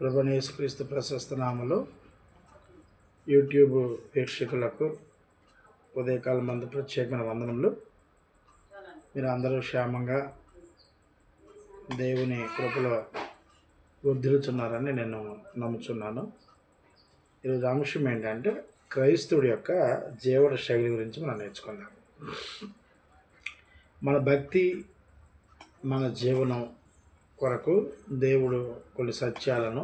ప్రభువైన యేసుక్రీస్తు ప్రశస్త నామములో యూట్యూబ్ వీక్షకులకు ఉదయకాలం మందు ప్రత్యేకమైన వందనములు. మీరు అందరూ క్షేమంగా దేవుని కృపలో వర్ధిల్లుచున్నారని నేను నమ్ముచున్నాను. ఈరోజు అంశం ఏంటంటే క్రైస్తవుడి యొక్క జీవన శైలి గురించి మనం నేర్చుకుందాం. మన భక్తి, మన జీవనం కొరకు దేవుడు కొన్ని సత్యాలను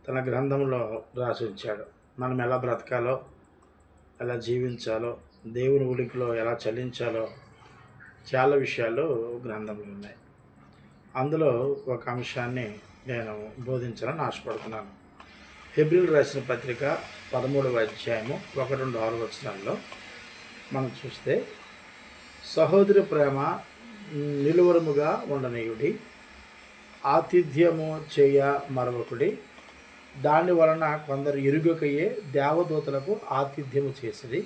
తన గ్రంథంలో రాసి ఉంచాడు. మనం ఎలా బ్రతకాలో, ఎలా జీవించాలో, దేవుని ఉనికిలో ఎలా చలించాలో చాలా విషయాలు గ్రంథంలో ఉన్నాయి. అందులో ఒక అంశాన్ని నేను బోధించాలని ఆశపడుతున్నాను. హెబ్రీయులకు రాసిన పత్రిక 13వ అధ్యాయము 1-6 వచనాల్లో మనం చూస్తే, సహోదరి ప్రేమ నిలువరముగా ఉండనీయుడి, ఆతిథ్యము చేయ మరొకటి, దాని వలన కొందరు ఇరుగకయే దేవదూతలకు ఆతిథ్యము చేసిరి.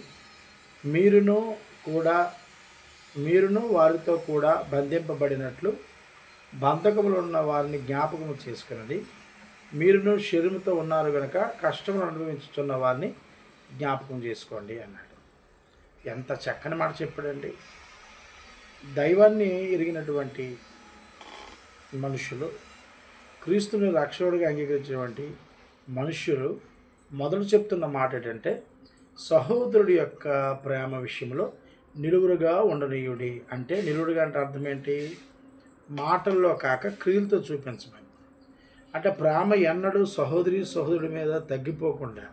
మీరును వారితో కూడా బంధింపబడినట్లు బంధకములు ఉన్న వారిని జ్ఞాపకము చేసుకున్నది. మీరును శరీరముతో ఉన్నారు కనుక కష్టములు అనుభవించుతున్న వారిని జ్ఞాపకం చేసుకోండి అన్నాడు. ఎంత చక్కని మాట చెప్పాడండి. దైవాన్ని ఎరిగినటువంటి మనుషులు, క్రీస్తుని రక్షకుడిగా అంగీకరించినటువంటి మనుష్యులు మొదలు చెప్తున్న మాట ఏంటంటే, సహోదరుడి యొక్క ప్రేమ విషయంలో నిలువురుగా ఉండనీయుడి. అంటే నిలువురుగా అంటే అర్థం ఏంటి? మాటల్లో కాక క్రియలతో చూపించమని. అంటే ప్రేమ ఎన్నడూ సహోదరుడి మీద తగ్గిపోకుండా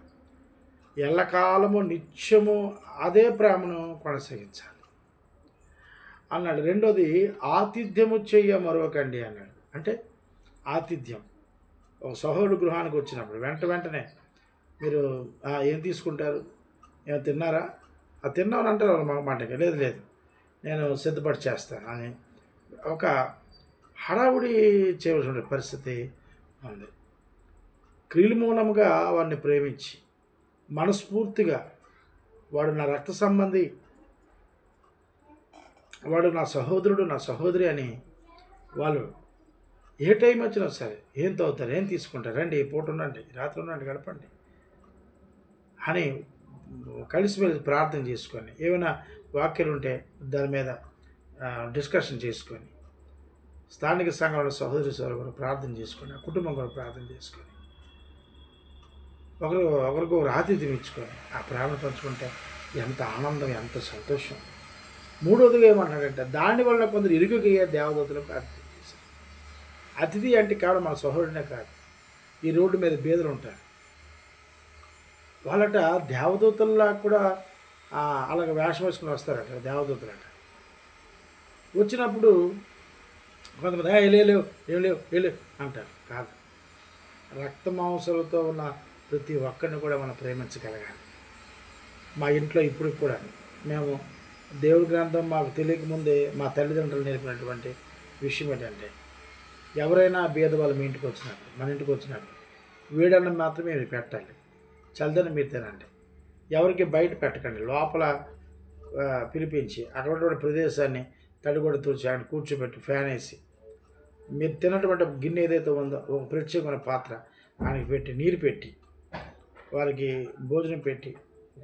ఎల్లకాలము నిత్యము అదే ప్రేమను కొనసాగించాలి అన్నాడు. రెండోది, ఆతిథ్యము చెయ్య మరొకండి అన్నాడు. అంటే ఆతిథ్యం, ఒక సహోదరుడు గృహానికి వచ్చినప్పుడు వెంటనే మీరు ఏం తీసుకుంటారు, ఏమో తిన్నారా, అది తిన్నామని అంటారు వాళ్ళ మాటకి. లేదు నేను సిద్ధపడి చేస్తాను అని ఒక హడావుడి చేయవలసిన పరిస్థితి ఉంది. క్రియల మూలముగా వాడిని ప్రేమించి మనస్ఫూర్తిగా, వాడు నా రక్త సంబంధి, వాడు నా సహోదరుడు, నా సహోదరి అని వాళ్ళు ఏ టైం వచ్చినా సరే, ఏం తాగుతారు, ఏం తీసుకుంటారు, రండి పూట ఉండండి, రాత్రి ఉండండి, గడపండి అని కలిసిమెలిసి ప్రార్థన చేసుకొని, ఏమైనా వాక్యాలు ఉంటే దాని మీద డిస్కషన్ చేసుకొని, స్థానిక సంఘంలో సహోదరి కూడా ప్రార్థన చేసుకొని, ఆ కుటుంబం కూడా ప్రార్థన చేసుకొని, ఒకరికొకరు ఆతిథ్యం ఇచ్చుకొని ఆ ప్రేమను పంచుకుంటే ఎంత ఆనందం, ఎంత సంతోషం. మూడవదిగా ఏమంటాడంటే, దాని వలన కొందరు ఇరుగకయ్యే దేవదూతలకు అతిథి చేశారు. అతిథి అంటే కేవలం మన సహోదరునే కాదు, ఈ రోడ్డు మీద బీదలు ఉంటారు, వాళ్ళట దేవదూతల్లా కూడా అలాగ వేషం వేసుకుని వస్తారట దేవదూతలట. వచ్చినప్పుడు కొంతమంది ఏం లేవు అంటారు. కాదు, రక్త మాంసాలతో ఉన్న ప్రతి ఒక్కరిని కూడా మనం ప్రేమించగలగాలి. మా ఇంట్లో ఇప్పుడు కూడా మేము దేవుడి గ్రంథం మాకు తెలియకముందే మా తల్లిదండ్రులు నేర్పినటువంటి విషయం ఏంటంటే, ఎవరైనా బీద వాళ్ళు మీ ఇంటికి వచ్చినప్పుడు, మన ఇంటికి వచ్చినప్పుడు వేడన్నం మాత్రమే మీరు పెట్టాలి, చల్లదనం మీరు తినండి, ఎవరికి బయట పెట్టకండి. లోపల పిలిపించి అటువంటి ప్రదేశాన్ని తడిగొడ తూచి ఆయన కూర్చోబెట్టి ఫ్యాన్ వేసి, మీరు తిన్నటువంటి గిన్నె ఏదైతే ఉందో ఒక ప్రత్యేకమైన పాత్ర ఆయనకి పెట్టి, నీరు పెట్టి, వారికి భోజనం పెట్టి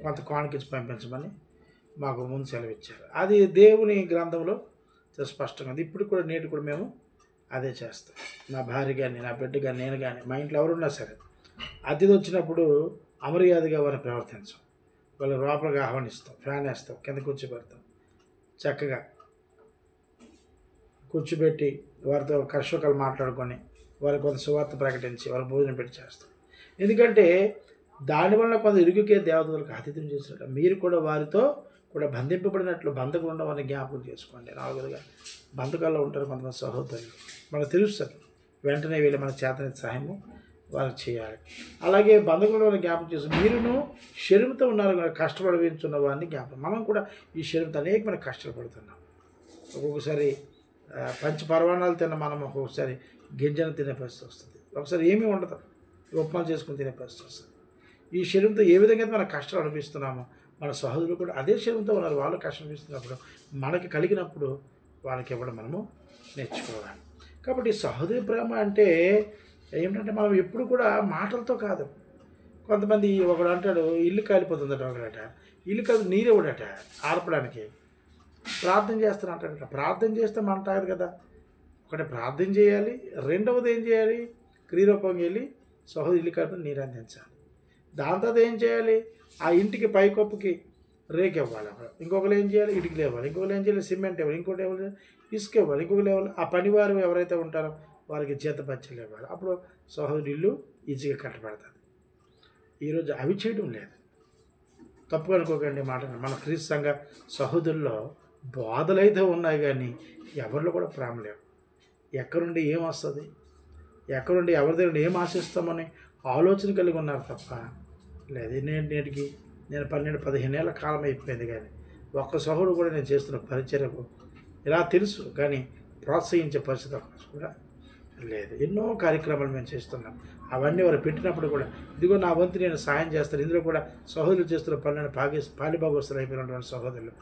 కొంత కానుకిచ్చి పంపించమని మాకు ముందు సెలవిచ్చారు. అది దేవుని గ్రంథంలో చాలా స్పష్టంగా ఉంది. ఇప్పుడు కూడా నేటి కూడా మేము అదే చేస్తాం. నా భార్య కానీ, నా బిడ్డ కానీ, నేను కానీ, మా ఇంట్లో ఎవరున్నా సరే అతిథి వచ్చినప్పుడు అమర్యాదగా వారిని ప్రవర్తించాం. వాళ్ళు లోపలికి ఆహ్వానిస్తాం, ఫ్యాన్ వేస్తాం, కింద కూర్చోబెడతాం, చక్కగా కూర్చోబెట్టి వారితో కష్టకాలు మాట్లాడుకొని వారికి కొంత సువార్త ప్రకటించి వారికి భోజనం పెట్టి చేస్తాం. ఎందుకంటే దానివల్ల కొంత ఇరుగుకే దేవతలకు ఆతిథ్యం చేసినట్టు మీరు కూడా వారితో కూడా బంధింపబడినట్లు బంధకులు ఉన్న వారిని జ్ఞాపకం చేసుకోండి. నాలుగుగా బంధకాల్లో ఉంటారు కొంతమంది సహోదరులు, మనకు తెలుస్తుంది, వెంటనే వెళ్ళి మన చేతన సహాయము వారికి చేయాలి. అలాగే బంధకులు జ్ఞాపకం చేసి, మీరును శరీరంతో ఉన్నారు కష్టపడిస్తున్న వారిని జ్ఞాపకం. మనం కూడా ఈ శరీరంతో అనేకమైన కష్టాలు పడుతున్నాం. ఒక్కొక్కసారి పంచపర్వాణాలు తిన్న మనం ఒక్కొక్కసారి గింజను తినే పరిస్థితి వస్తుంది, ఒకసారి ఏమీ ఉండదు, ఉప్మాలు చేసుకుని తినే పరిస్థితి వస్తుంది. ఈ శరీరంతో ఏ విధంగా మనం కష్టాలు అనిపిస్తున్నామో మన సహోదరులు కూడా అదే శరీరంతో ఉన్నారు, వాళ్ళు కష్టం అనిపిస్తున్నప్పుడు మనకి కలిగినప్పుడు వాళ్ళకి ఇవ్వడం మనము నేర్చుకోవాలి. కాబట్టి సహోదరి ప్రేమ అంటే ఏమిటంటే మనం ఎప్పుడు కూడా మాటలతో కాదు. కొంతమంది ఒకడు అంటాడు ఇల్లు కాలిపోతుందట, ఒకడట ఇల్లు కాదు నీరు ఇవ్వడట ఆర్పడానికి, ప్రార్థన చేస్తాను అంటాడట. ప్రార్థన చేస్తే మంట ఆగదు కదా. ఒకటి ప్రార్థన చేయాలి, రెండవది ఏం చేయాలి, క్రియరూపంగా వెళ్ళి సహోదరు ఇల్లు కాలిపోతే నీరు అందించాలి. దాని తర్వాత ఏం చేయాలి, ఆ ఇంటికి పైకప్పుకి రేక్ ఇవ్వాలి. ఇంకొకరు ఏం చేయాలి, ఇటుకలు ఇవ్వాలి. ఇంకొకరు ఏం చేయాలి, సిమెంట్ ఇవ్వాలి. ఇంకోటి ఇవ్వాలి, ఇసుక ఇవ్వాలి. ఇంకొకరు ఇవ్వాలి, ఆ పనివారు ఎవరైతే ఉంటారో వారికి జీతపత్యాలు ఇవ్వాలి. అప్పుడు సహోదరు ఇల్లు ఈజీగా కట్టబడుతుంది. ఈరోజు అవి చేయడం లేదు. తప్పుగా అనుకోకండి మాట. మన క్రీస్తు సంఘ సహోదరుల్లో బోధలైతే ఉన్నాయి కానీ ఎవరిలో కూడా ప్రేమ లేవు. ఎక్కడుండి ఏం వస్తుంది, ఎక్కడుండి ఎవరి దగ్గర ఏం ఆశిస్తామని ఆలోచన కలిగి ఉన్నారు తప్ప లేదు. నేటికి నేను 12-15 ఏళ్ళ కాలం అయిపోయింది కానీ ఒక్క సహోదరుడు కూడా నేను చేస్తున్న పరిచర్యకు ఇలా తెలుసు కానీ ప్రోత్సహించే పరిస్థితి కూడా లేదు. ఎన్నో కార్యక్రమాలు మేము చేస్తున్నాం. అవన్నీ వారు పెట్టినప్పుడు కూడా ఇదిగో నా వంతు నేను సాయం చేస్తాను. ఇందులో కూడా సహోదరులు చేస్తున్న పనులను పాలిభాగస్తులు అయిపోయినటువంటి సహోదరులు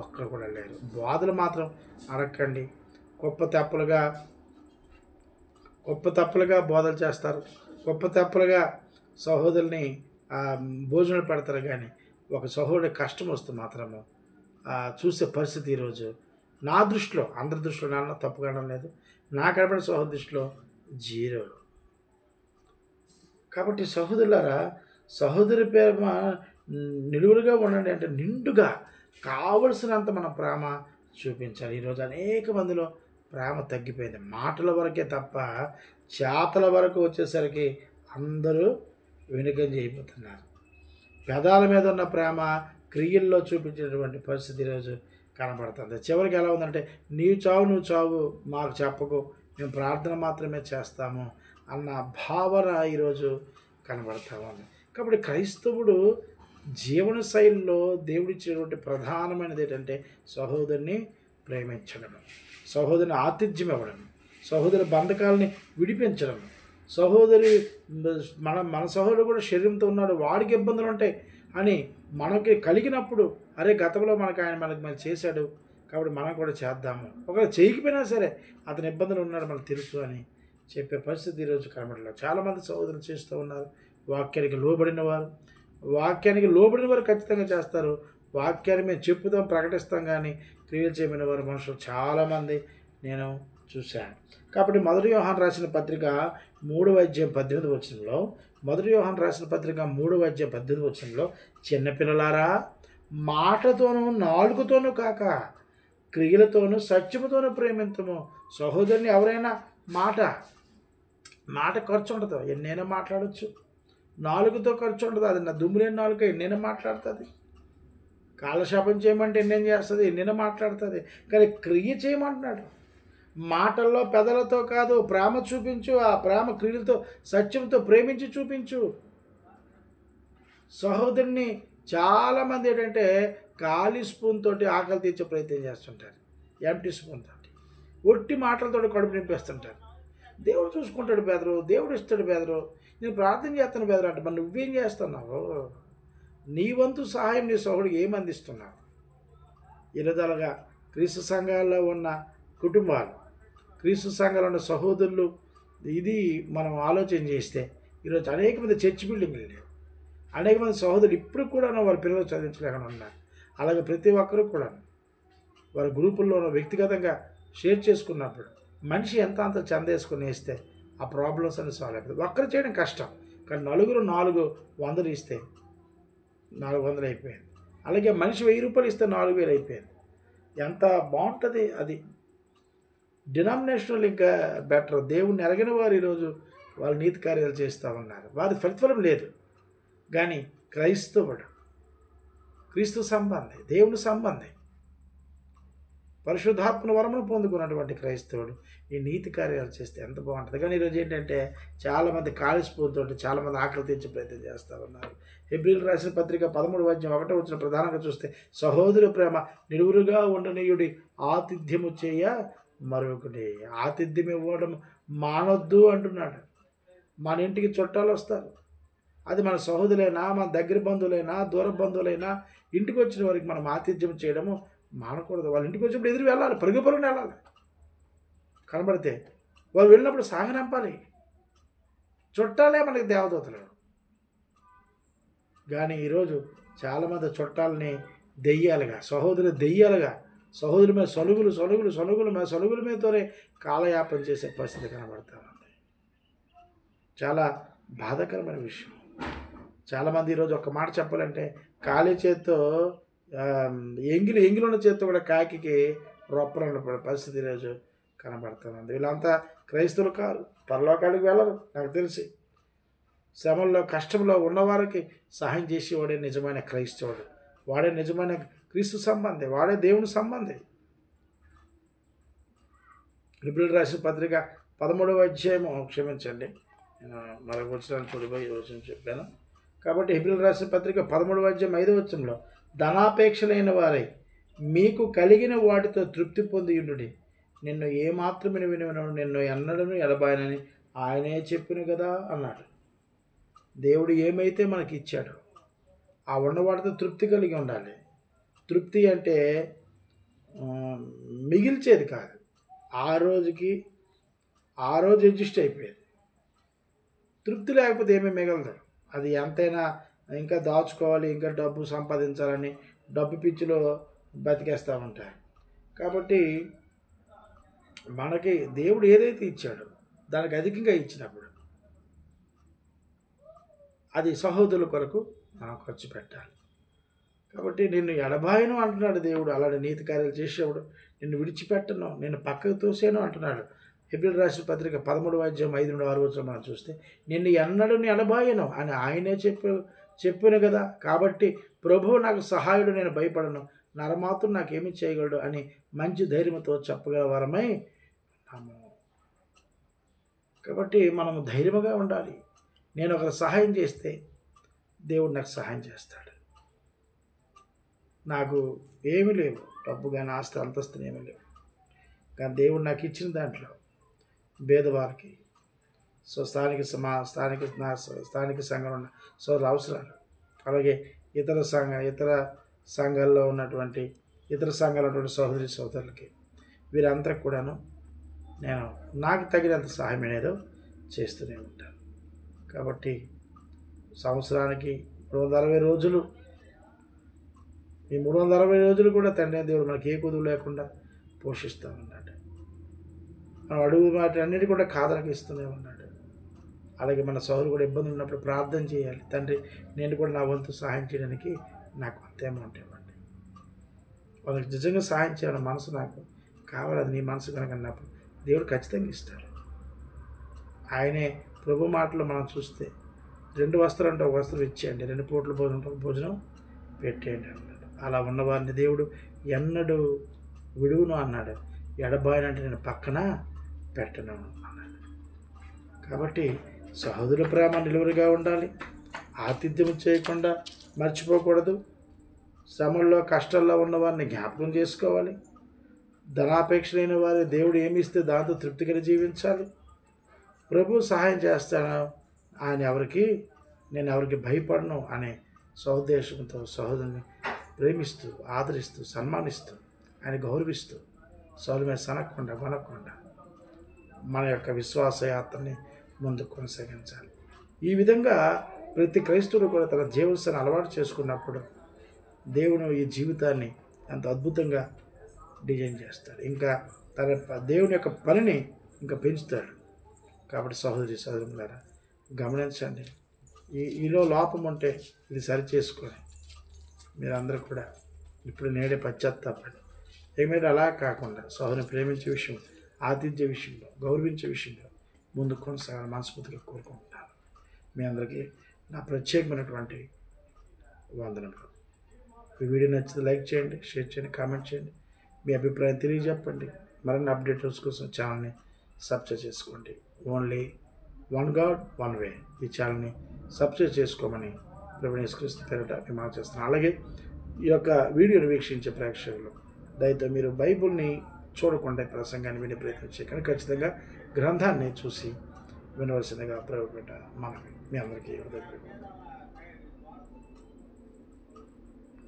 ఒక్కరు కూడా లేరు. బోధలు మాత్రం అడగండి. గొప్ప తప్పులుగా బోధలు చేస్తారు, గొప్ప తప్పులుగా సహోదరుల్ని భోజనాలు పెడతారు. కానీ ఒక సహోదరుడి కష్టం వస్తే మాత్రము చూసే పరిస్థితి ఈరోజు నా దృష్టిలో, అందరి దృష్టిలో నాన్న తప్పు కావడం లేదు, నా కనపడే సహోదరు దృష్టిలో జీరో. కాబట్టి సహోదరులారా, సహోదరి ప్రేమ నిలువురుగా ఉండండి అంటే నిండుగా కావలసినంత మన ప్రేమ చూపించాలి. ఈరోజు అనేక మందిలో ప్రేమ తగ్గిపోయింది. మాటల వరకే తప్ప చేతల వరకు వచ్చేసరికి అందరూ వెనుకంజ అయిపోతున్నారు. పెదాల మీద ఉన్న ప్రేమ క్రియల్లో చూపించేటువంటి పరిస్థితి ఈరోజు కనబడుతుంది. చివరికి ఎలా ఉందంటే నువ్వు చావు మాకు చెప్పకు, మేము ప్రార్థన మాత్రమే చేస్తాము అన్న భావన ఈరోజు కనబడతా ఉంది. కాబట్టి క్రైస్తవుడు జీవన శైలిలో దేవుడిచ్చేటువంటి ప్రధానమైనది ఏంటంటే సహోదరుని ప్రేమించడం, సహోదరుని ఆతిథ్యం ఇవ్వడం, సహోదరి బంధకాలని విడిపించడం. సహోదరి మన సహోదరుడు కూడా శరీరంతో ఉన్నాడు, వాడికి ఇబ్బందులు ఉంటాయి అని మనకి కలిగినప్పుడు అరే గతంలో మనకి చేశాడు కాబట్టి మనం కూడా చేద్దాము, ఒకవేళ చేయకపోయినా సరే అతని ఇబ్బందులు ఉన్నాడు మనకు తెలుసు అని చెప్పే పరిస్థితి ఈరోజు కనబడలేదు. చాలామంది సహోదరులు చేస్తూ ఉన్నారు. వాక్యానికి లోబడిన వారు ఖచ్చితంగా చేస్తారు. వాక్యాన్ని మేము చెప్పుతాం, ప్రకటిస్తాం, కానీ క్రియలు చేయమని వారు మనుషులు చాలామంది నేను చూశాను. కాబట్టి మొదటి యోహాను రాసిన పత్రిక 3:18 మొదటి యోహాను రాసిన పత్రిక 3:18 చిన్నపిల్లలారా, మాటతోనూ నాలుగుతోనూ కాక క్రియలతోనూ సత్యముతోనూ ప్రేమించము. సహోదరుని ఎవరైనా మాట ఖర్చు ఉండదు, ఎన్నైనా మాట్లాడచ్చు. నాలుగుతో ఖర్చు ఉండదు, అది నా దుమ్ములేని నాలుక ఎన్నైనా మాట్లాడుతుంది. కాలశాపం చేయమంటే ఎన్నేం చేస్తుంది, ఎన్నైనా మాట్లాడుతుంది. కానీ క్రియ చేయమంటున్నాడు. మాటల్లో పెదలతో కాదు, ప్రేమ చూపించు. ఆ ప్రేమ క్రియలతో సత్యంతో ప్రేమించి చూపించు. సహోదరుని చాలామంది ఏంటంటే ఖాళీ స్పూన్ తోటి ఆకలి తీర్చే ప్రయత్నం చేస్తుంటారు, ఎంటీ స్పూన్ తోటి ఒట్టి మాటలతో కడుపు నింపేస్తుంటారు. దేవుడు చూసుకుంటాడు బెదరు, దేవుడు ఇస్తాడు బెదరు, నేను ప్రార్థన చేస్తాను బెదరు అంటే మరి నువ్వేం చేస్తున్నావు? నీ వంతు సహాయం నీ సహోడికి ఏం అందిస్తున్నావు? ఇరుదలుగా క్రీస్తు సంఘాల్లో ఉన్న కుటుంబాలు, క్రీస్తు సంఘాల్లో ఉన్న సహోదరులు, ఇది మనం ఆలోచన చేస్తే ఈరోజు అనేక మంది చర్చ్ బిల్డింగ్లు లేవు. అనేక మంది సహోదరులు ఇప్పుడు కూడా వారి పిల్లలు చదివించలేకుండా ఉన్నారు. అలాగే ప్రతి ఒక్కరూ కూడా వారి గ్రూపుల్లో వ్యక్తిగతంగా షేర్ చేసుకున్నప్పుడు మనిషి ఎంత అంత చందేసుకుని వేస్తే ఆ ప్రాబ్లమ్స్ అన్ని సాల్వ్ అయిపోతుంది. ఒక్కరు చేయడం కష్టం, కానీ నలుగురు 400 ఇస్తే 400 అయిపోయింది. అలాగే మనిషి 1000 రూపాయలు ఇస్తే 4000 అయిపోయింది. ఎంత బాగుంటుంది అది. డినామినేషనల్ ఇంకా బెటర్. దేవుణ్ణి ఎరగిన వారు ఈరోజు వాళ్ళు నీతి కార్యాలు చేస్తూ ఉన్నారు, వారి ప్రతిఫలం లేదు. కానీ క్రీస్తు సంబంధి, దేవుని సంబంధి, పరిశుద్ధాత్మల వరమును పొందుకున్నటువంటి క్రైస్తవుడు ఈ నీతి కార్యాలు చేస్తే ఎంత బాగుంటుంది. కానీ ఈరోజు ఏంటంటే చాలామంది కాలిసిపోతుంటే చాలామంది ఆకలి తీర్చే ప్రయత్నం చేస్తూ ఉన్నారు. హెబ్రీయులకు రాసిన పత్రిక 13:1 ప్రధానంగా చూస్తే సహోదరి ప్రేమ నిలువురుగా ఉండనీయుడి, ఆతిథ్యము చేయ మరొకటి. ఆతిథ్యం ఇవ్వడం మానొద్దు అంటున్నాడు. మన ఇంటికి చుట్టాలు వస్తారు, అది మన సహోదరులైనా, మన దగ్గర బంధువులైనా, దూర బంధువులైనా, ఇంటికి వచ్చిన వారికి మనం ఆతిథ్యం చేయడము మానకూడదు. వాళ్ళ ఇంటికి వచ్చినప్పుడు ఎదురు వెళ్ళాలి, పరుగున వెళ్ళాలి. కనబడితే వాళ్ళు వెళ్ళినప్పుడు సాగనంపాలి. చుట్టాలే మనకి దేవదూతలు. కానీ ఈరోజు చాలామంది చుట్టాలని దెయ్యాలుగా, సహోదరుల మీద సలుగుల మీదతోనే కాలయాపన చేసే పరిస్థితి కనబడతా ఉంది. చాలా బాధాకరమైన విషయం. చాలామంది ఈరోజు ఒక మాట చెప్పాలంటే ఖాళీ చేత్తో ఎంగిలి ఉన్న చేత్తో కూడా కాకికి రొప్పరన్న పరిస్థితి ఈరోజు కనబడుతుంది. వీళ్ళంతా క్రైస్తవులు కాదు, పరలోకానికి వెళ్ళరు. నాకు తెలిసి శ్రమల్లో కష్టంలో ఉన్నవారికి సహాయం చేసేవాడే నిజమైన క్రైస్తవుడు, వాడే నిజమైన క్రీస్తు సంబంధి, వాడే దేవుని సంబంధి. హెబ్రీయులకు రాసిన పత్రిక 13వ అధ్యాయము, క్షమించండి నేను మరొక వచనాన్ని చూడబోయి రోజు చెప్పాను. కాబట్టి హెబ్రీయులకు రాసిన పత్రిక 13వ అధ్యాయం 5వ వచనంలో, ధనాపేక్షలైన వారై మీకు కలిగిన వాటితో తృప్తి పొంది ఉండుడి, నిన్ను ఏమాత్రమే వినను, నిన్ను ఎన్నడను ఎడబాయనని ఆయనే చెప్పిన కదా అన్నాడు. దేవుడు ఏమైతే మనకి ఇచ్చాడో ఆ ఉన్నవాటితో తృప్తి కలిగి ఉండాలి. తృప్తి అంటే మిగిల్చేది కాదు, ఆ రోజు అడ్జస్ట్ అయిపోయేది. తృప్తి లేకపోతే ఏమీ మిగలదు. అది ఎంతైనా ఇంకా దాచుకోవాలి, ఇంకా డబ్బు సంపాదించాలని డబ్బు పిచ్చిలో బతికేస్తూ ఉంటారు. కాబట్టి మనకి దేవుడు ఏదైతే ఇచ్చాడో దానికి అధికంగా ఇచ్చినప్పుడు అది సహోదరుల కొరకు మనం ఖర్చు పెట్టాలి. కాబట్టి నిన్ను ఎడబాయను అంటున్నాడు దేవుడు. అలాంటి నీతి కార్యాలు చేసేవాడు నిన్ను విడిచిపెట్టను, నేను పక్కకు తోసాను అంటున్నాడు. హెబ్రీయులకు రాసిన పత్రిక 13వ అధ్యాయం 5-6 వచనం మనం చూస్తే, నిన్ను ఎన్నడూ ఎడబాయను అని ఆయనే చెప్పాను కదా. కాబట్టి ప్రభువు నాకు సహాయుడు, నేను భయపడను, నరమాత్రం నాకేమి చేయగలడు అని మంచి ధైర్యంతో చెప్పగల వరమై ఉన్నాము. కాబట్టి మనము ధైర్యంగా ఉండాలి. నేను ఒకరు సహాయం చేస్తే దేవుడు నాకు సహాయం చేస్తాడు. నాకు ఏమీ లేవు, డబ్బు కానీ ఆస్తి అంతస్తులు ఏమీ లేవు, కానీ దేవుడు నాకు ఇచ్చిన దాంట్లో పేదవారికి, స్థానిక సంఘంలో ఉన్న సోదరుల అవసరాలు, అలాగే ఇతర సంఘాల్లో ఉన్నటువంటి సోదరులకి, వీరందరికి కూడాను నేను నాకు తగినంత సహాయం అనేదో చేస్తూనే ఉంటాను. కాబట్టి సంవత్సరానికి 360 రోజులు, ఈ 360 రోజులు కూడా తండ్రి దేవుడు మనకి ఏ కుదువు లేకుండా పోషిస్తూ ఉన్నాడు. మనం అడుగు వాటన్నిటి కూడా కాదనకి ఇస్తూనే ఉన్నాడు. అలాగే మన సోదరులు కూడా ఇబ్బందులు ఉన్నప్పుడు ప్రార్థన చేయాలి. తండ్రి నేను కూడా నా వంతు సహాయం చేయడానికి నాకు అంత అమౌంట్ ఇవ్వండి. వాళ్ళకి నిజంగా సహాయం చేయాలని మనసు నాకు కావాలి. అది నీ మనసు కనుక అన్నప్పుడు దేవుడు ఖచ్చితంగా ఇస్తాడు. ఆయనే ప్రభు మాటలు మనం చూస్తే 2 వస్త్రాలు అంటే 1 వస్త్రం ఇచ్చేయండి, 2 పూట్ల భోజనం పెట్టేయండి అన్నాడు. అలా ఉన్నవారిని దేవుడు ఎన్నడూ విడువును అన్నాడు. ఎడబాయనంటే నేను పక్కన పెట్టను అన్నాడు. కాబట్టి సహోదరుల ప్రేమ నిలువరిగా ఉండాలి. ఆతిథ్యం చేయకుండా మర్చిపోకూడదు. శ్రమల్లో కష్టాల్లో ఉన్నవారిని జ్ఞాపకం చేసుకోవాలి. ధనాపేక్షలైన వారి దేవుడు ఏమి ఇస్తే దాంతో తృప్తిగా జీవించాలి. ప్రభు సహాయం చేస్తాను, నేను ఎవరికి భయపడను అనే సౌద్దేశంతో సహోదరుని ప్రేమిస్తూ, ఆదరిస్తూ, సన్మానిస్తూ, ఆయన గౌరవిస్తూ, సౌలు మీద కొనకుండా మన యొక్క విశ్వాస యాత్రని ముందుకు కొనసాగించాలి. ఈ విధంగా ప్రతి క్రైస్తవుడు కూడా తన జీవనశైలిని అలవాటు చేసుకున్నప్పుడు దేవుడు ఈ జీవితాన్ని ఎంత అద్భుతంగా డిజైన్ చేస్తాడు. ఇంకా తన దేవుని యొక్క పనిని ఇంకా పెంచుతాడు. కాబట్టి సహోదరులారా గమనించండి. ఈలో లోపం ఉంటే ఇది సరి చేసుకొని మీరందరూ కూడా ఇప్పుడు నేడే పశ్చాత్తాపడి ఏమైనా అలా కాకుండా సహోదరుని ప్రేమించే విషయం, ఆతిథ్య విషయంలో, గౌరవించే విషయంలో ముందుకు కొనసాగాలని మనస్ఫూర్తిగా కోరుకుంటున్నాను. మీ అందరికీ నా ప్రత్యేకమైనటువంటి వందనములు. ఈ వీడియో నచ్చితే లైక్ చేయండి, షేర్ చేయండి, కామెంట్ చేయండి, మీ అభిప్రాయం తెలియజెప్పండి. మరిన్ని అప్డేట్స్ కోసం ఛానల్ని సబ్స్క్రైబ్ చేసుకోండి. Only one God one way ఈ ఛానల్ని సబ్స్క్రైబ్ చేసుకోమని ప్రభువైన యేసుక్రీస్తు పేరిట మనం చేస్తున్నాను. అలాగే ఈ యొక్క వీడియోను వీక్షించే ప్రేక్షకులు దయతో మీరు బైబిల్ని చూడకుండా ప్రసంగాన్ని వినే ప్రయత్నం చేయకండి. ఖచ్చితంగా గ్రంథాన్ని చూసి వినవలసిందిగా ప్రభువు పేరిట మనకి మీ అందరికీ